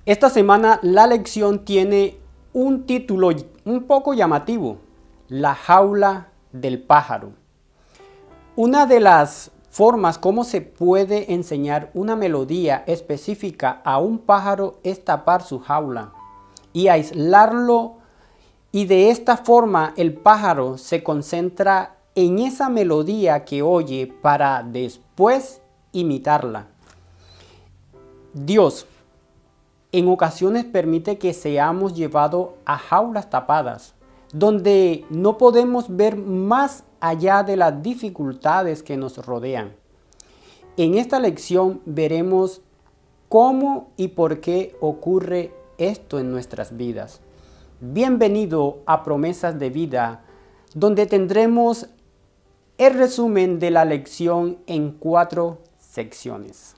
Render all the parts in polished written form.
Esta semana la lección tiene un título un poco llamativo: La jaula del pájaro. Una de las formas como se puede enseñar una melodía específica a un pájaro es tapar su jaula y aislarlo, y de esta forma el pájaro se concentra en esa melodía que oye para después imitarla. Dios en ocasiones permite que seamos llevados a jaulas tapadas, donde no podemos ver más allá de las dificultades que nos rodean. En esta lección veremos cómo y por qué ocurre esto en nuestras vidas. Bienvenido a Promesas de Vida, donde tendremos el resumen de la lección en 4 secciones.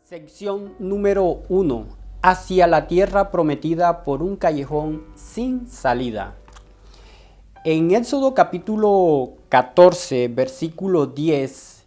Sección número 1. Hacia la tierra prometida por un callejón sin salida. En Éxodo capítulo 14, versículo 10.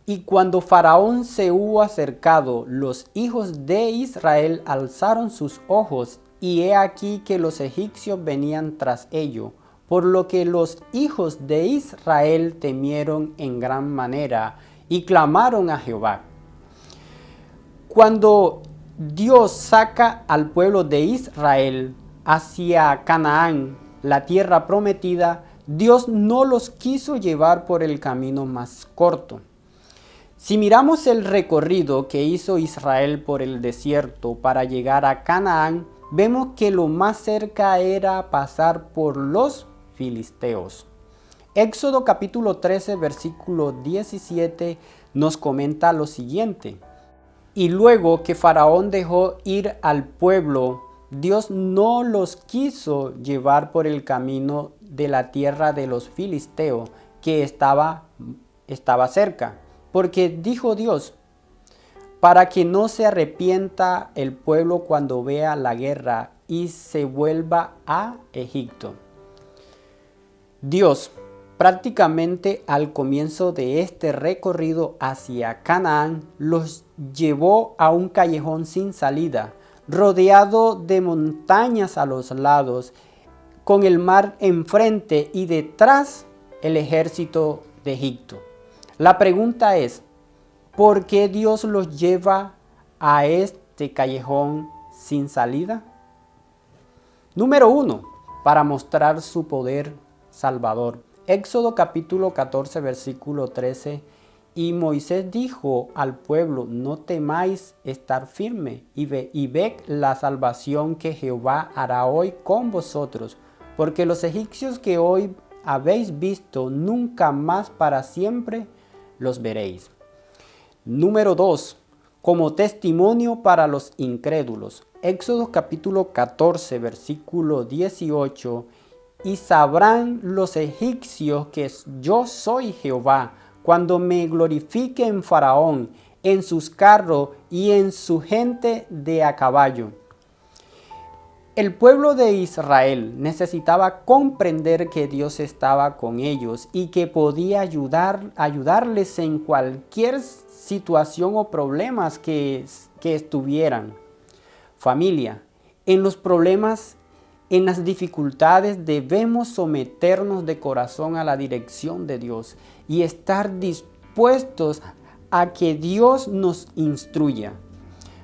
Y cuando Faraón se hubo acercado, los hijos de Israel alzaron sus ojos, y he aquí que los egipcios venían tras ellos, por lo que los hijos de Israel temieron en gran manera y clamaron a Jehová. Cuando Dios saca al pueblo de Israel hacia Canaán, la tierra prometida, Dios no los quiso llevar por el camino más corto. Si miramos el recorrido que hizo Israel por el desierto para llegar a Canaán, vemos que lo más cerca era pasar por los filisteos. Éxodo capítulo 13, versículo 17 nos comenta lo siguiente: y luego que Faraón dejó ir al pueblo, Dios no los quiso llevar por el camino de la tierra de los filisteos que estaba cerca. Porque dijo Dios: para que no se arrepienta el pueblo cuando vea la guerra y se vuelva a Egipto. Dios, prácticamente al comienzo de este recorrido hacia Canaán, los llevó a un callejón sin salida, rodeado de montañas a los lados, con el mar enfrente y detrás el ejército de Egipto. La pregunta es: ¿por qué Dios los lleva a este callejón sin salida? Número 1. Para mostrar su poder salvador. Éxodo capítulo 14, versículo 13. Y Moisés dijo al pueblo: no temáis, estar firme y ved la salvación que Jehová hará hoy con vosotros, porque los egipcios que hoy habéis visto, nunca más para siempre los veréis. Número 2. Como testimonio para los incrédulos. Éxodo capítulo 14, versículo 18. Y sabrán los egipcios que yo soy Jehová, cuando me glorifique en Faraón, en sus carros y en su gente de a caballo. El pueblo de Israel necesitaba comprender que Dios estaba con ellos y que podía ayudarles en cualquier situación o problemas que estuvieran. Familia, en los problemas, en las dificultades, debemos someternos de corazón a la dirección de Dios y estar dispuestos a que Dios nos instruya.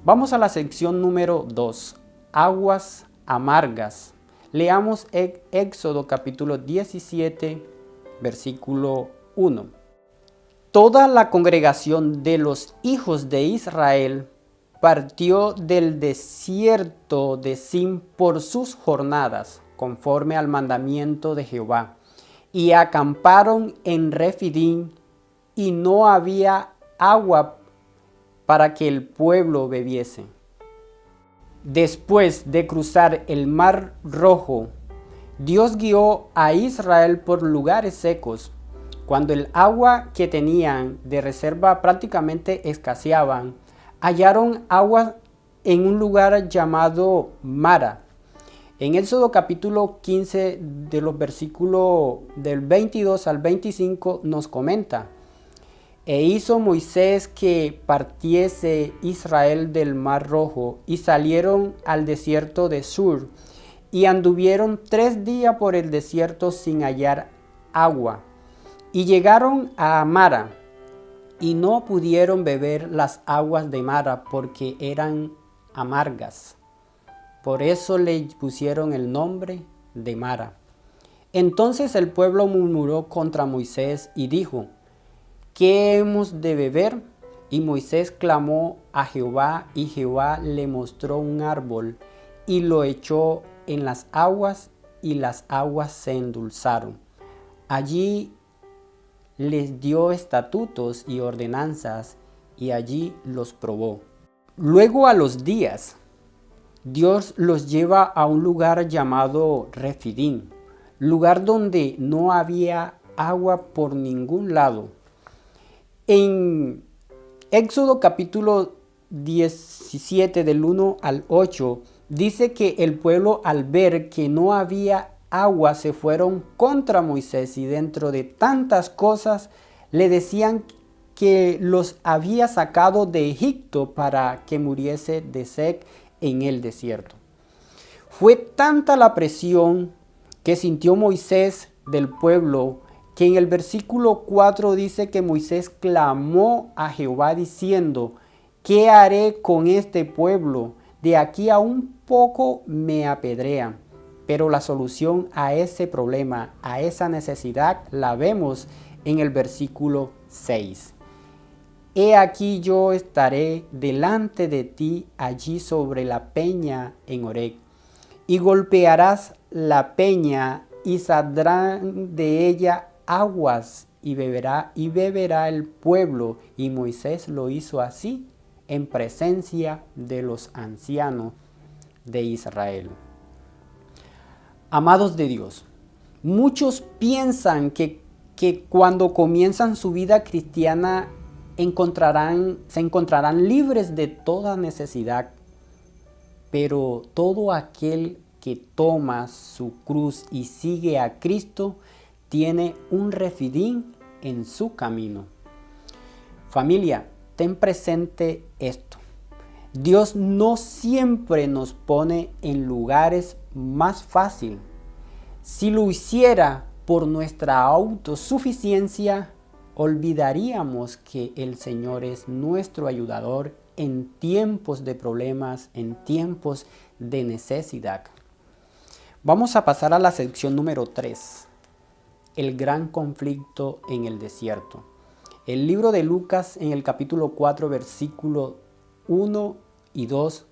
Vamos a la sección número 2, aguas amargas. Leamos Éxodo capítulo 17, versículo 1. Toda la congregación de los hijos de Israel partió del desierto de Zin por sus jornadas, conforme al mandamiento de Jehová, y acamparon en Refidim, y no había agua para que el pueblo bebiese. Después de cruzar el Mar Rojo, Dios guió a Israel por lugares secos. Cuando el agua que tenían de reserva prácticamente escaseaban, hallaron agua en un lugar llamado Mara. En Éxodo capítulo 15, de los versículos del 22 al 25, nos comenta: E hizo Moisés que partiese Israel del mar Rojo, y salieron al desierto de Sur, y anduvieron 3 días por el desierto sin hallar agua. Y llegaron a Mara, y no pudieron beber las aguas de Mara, porque eran amargas. Por eso le pusieron el nombre de Mara. Entonces el pueblo murmuró contra Moisés y dijo: ¿qué hemos de beber? Y Moisés clamó a Jehová, y Jehová le mostró un árbol, y lo echó en las aguas, y las aguas se endulzaron. Allí les dio estatutos y ordenanzas, y allí los probó. Luego a los días, Dios los lleva a un lugar llamado Refidim, lugar donde no había agua por ningún lado. En Éxodo capítulo 17 del 1 al 8 dice que el pueblo, al ver que no había agua, se fueron contra Moisés, y dentro de tantas cosas le decían que los había sacado de Egipto para que muriese de sed en el desierto. Fue tanta la presión que sintió Moisés del pueblo, que en el versículo 4 dice que Moisés clamó a Jehová diciendo: ¿qué haré con este pueblo? De aquí a un poco me apedrean. Pero la solución a ese problema, a esa necesidad, la vemos en el versículo 6. He aquí yo estaré delante de ti allí sobre la peña en Horeb, y golpearás la peña, y saldrán de ella aguas, y beberá el pueblo. Y Moisés lo hizo así en presencia de los ancianos de Israel. Amados de Dios, muchos piensan que cuando comienzan su vida cristiana se encontrarán libres de toda necesidad, pero todo aquel que toma su cruz y sigue a Cristo tiene un Refidim en su camino. Familia, ten presente esto: Dios no siempre nos pone en lugares más fáciles. Si lo hiciera por nuestra autosuficiencia, olvidaríamos que el Señor es nuestro ayudador en tiempos de problemas, en tiempos de necesidad. Vamos a pasar a la sección número 3, el gran conflicto en el desierto. El libro de Lucas, en el capítulo 4, versículo 1 y 2.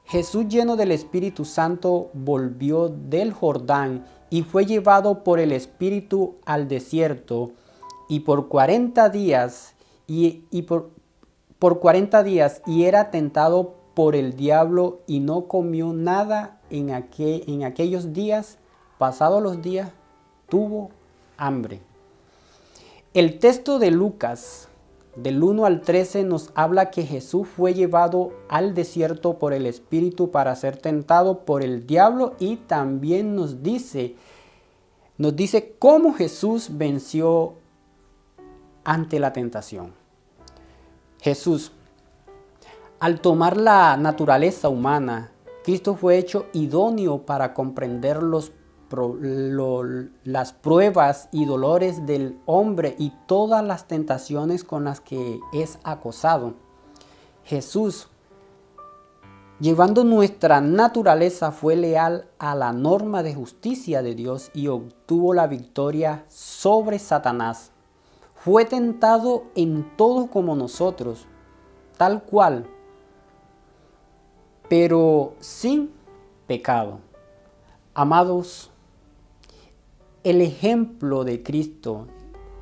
Jesús, lleno del Espíritu Santo, volvió del Jordán y fue llevado por el Espíritu al desierto, y por 40 días por 40 días y era tentado por el diablo, y no comió nada en aquellos días. Pasados los días, tuvo hambre. El texto de Lucas, del 1 al 13, nos habla que Jesús fue llevado al desierto por el Espíritu para ser tentado por el diablo, y también nos dice cómo Jesús venció ante la tentación. Jesús, al tomar la naturaleza humana, Cristo fue hecho idóneo para comprender las pruebas y dolores del hombre y todas las tentaciones con las que es acosado. Jesús, llevando nuestra naturaleza, fue leal a la norma de justicia de Dios y obtuvo la victoria sobre Satanás. Fue tentado en todo como nosotros, tal cual, pero sin pecado. Amados, el ejemplo de Cristo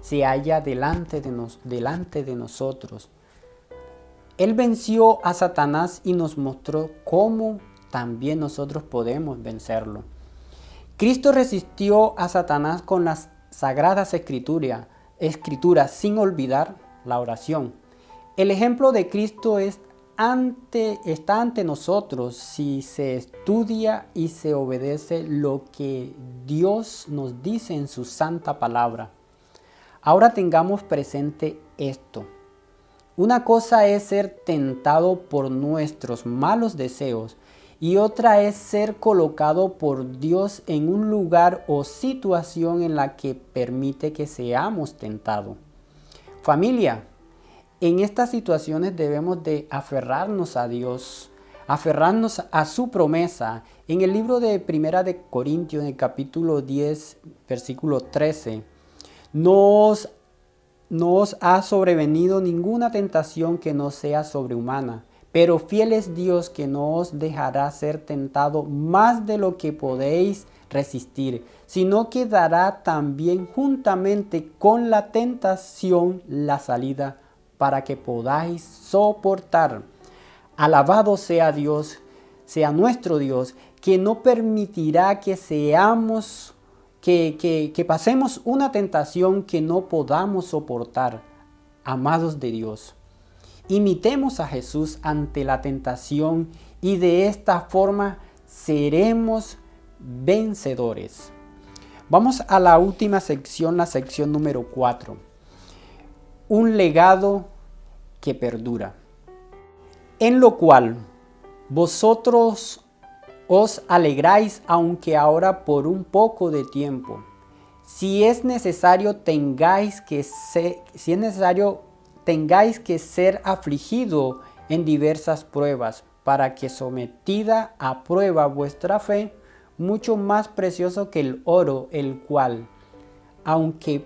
se halla delante de nosotros. Él venció a Satanás y nos mostró cómo también nosotros podemos vencerlo. Cristo resistió a Satanás con las sagradas escrituras, sin olvidar la oración. El ejemplo de Cristo está ante nosotros si se estudia y se obedece lo que Dios nos dice en su santa palabra. Ahora tengamos presente esto. Una cosa es ser tentado por nuestros malos deseos y otra es ser colocado por Dios en un lugar o situación en la que permite que seamos tentados. Familia, en estas situaciones debemos de aferrarnos a Dios, aferrarnos a su promesa. En el libro de Primera de Corintios, en el capítulo 10, versículo 13, no os ha sobrevenido ninguna tentación que no sea sobrehumana, pero fiel es Dios que no os dejará ser tentado más de lo que podéis resistir, sino que dará también juntamente con la tentación la salida para que podáis soportar. Alabado sea Dios, sea nuestro Dios, que no permitirá que pasemos una tentación que no podamos soportar. Amados de Dios, imitemos a Jesús ante la tentación y de esta forma seremos vencedores. Vamos a la última sección, la sección número 4. Un legado que perdura, en lo cual vosotros os alegráis, aunque ahora por un poco de tiempo. Si es necesario tengáis que ser afligido en diversas pruebas, para que sometida a prueba vuestra fe, mucho más precioso que el oro, el cual, aunque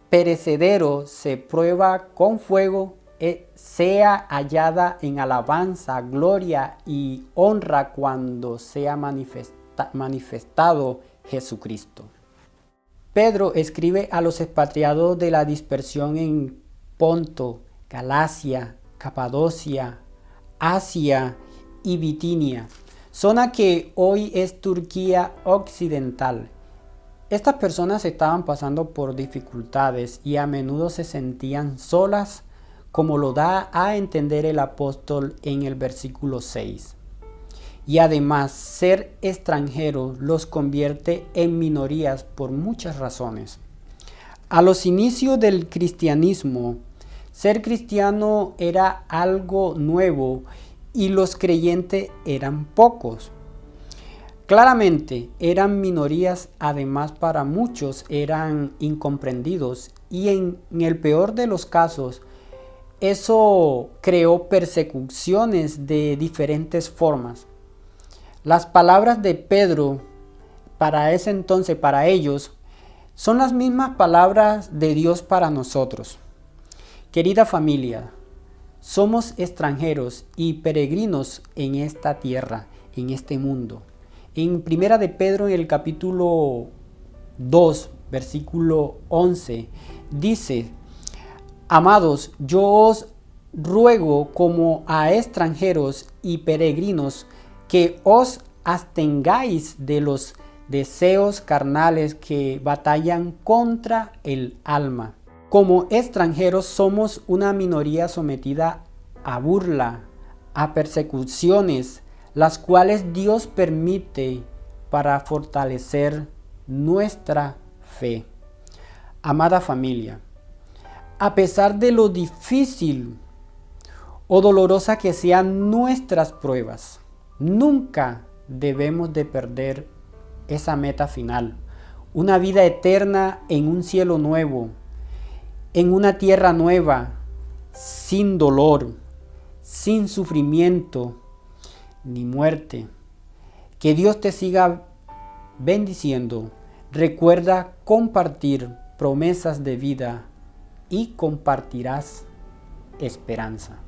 perecedero, se prueba con fuego, sea hallada en alabanza, gloria y honra cuando sea manifestado Jesucristo. Pedro escribe a los expatriados de la dispersión en Ponto, Galacia, Capadocia, Asia y Bitinia, zona que hoy es Turquía occidental. Estas personas estaban pasando por dificultades y a menudo se sentían solas, como lo da a entender el apóstol en el versículo 6. Y además, ser extranjeros los convierte en minorías por muchas razones. A los inicios del cristianismo, ser cristiano era algo nuevo y los creyentes eran pocos. Claramente eran minorías, además para muchos eran incomprendidos y en el peor de los casos, eso creó persecuciones de diferentes formas. Las palabras de Pedro para ese entonces, para ellos, son las mismas palabras de Dios para nosotros. Querida familia, somos extranjeros y peregrinos en esta tierra, en este mundo. En Primera de Pedro, en el capítulo 2, versículo 11, dice: Amados, yo os ruego como a extranjeros y peregrinos que os abstengáis de los deseos carnales que batallan contra el alma. Como extranjeros somos una minoría sometida a burla, a persecuciones, las cuales Dios permite para fortalecer nuestra fe. Amada familia, a pesar de lo difícil o dolorosa que sean nuestras pruebas, nunca debemos de perder esa meta final, una vida eterna en un cielo nuevo, en una tierra nueva, sin dolor, sin sufrimiento ni muerte. Que Dios te siga bendiciendo. Recuerda compartir promesas de vida y compartirás esperanza.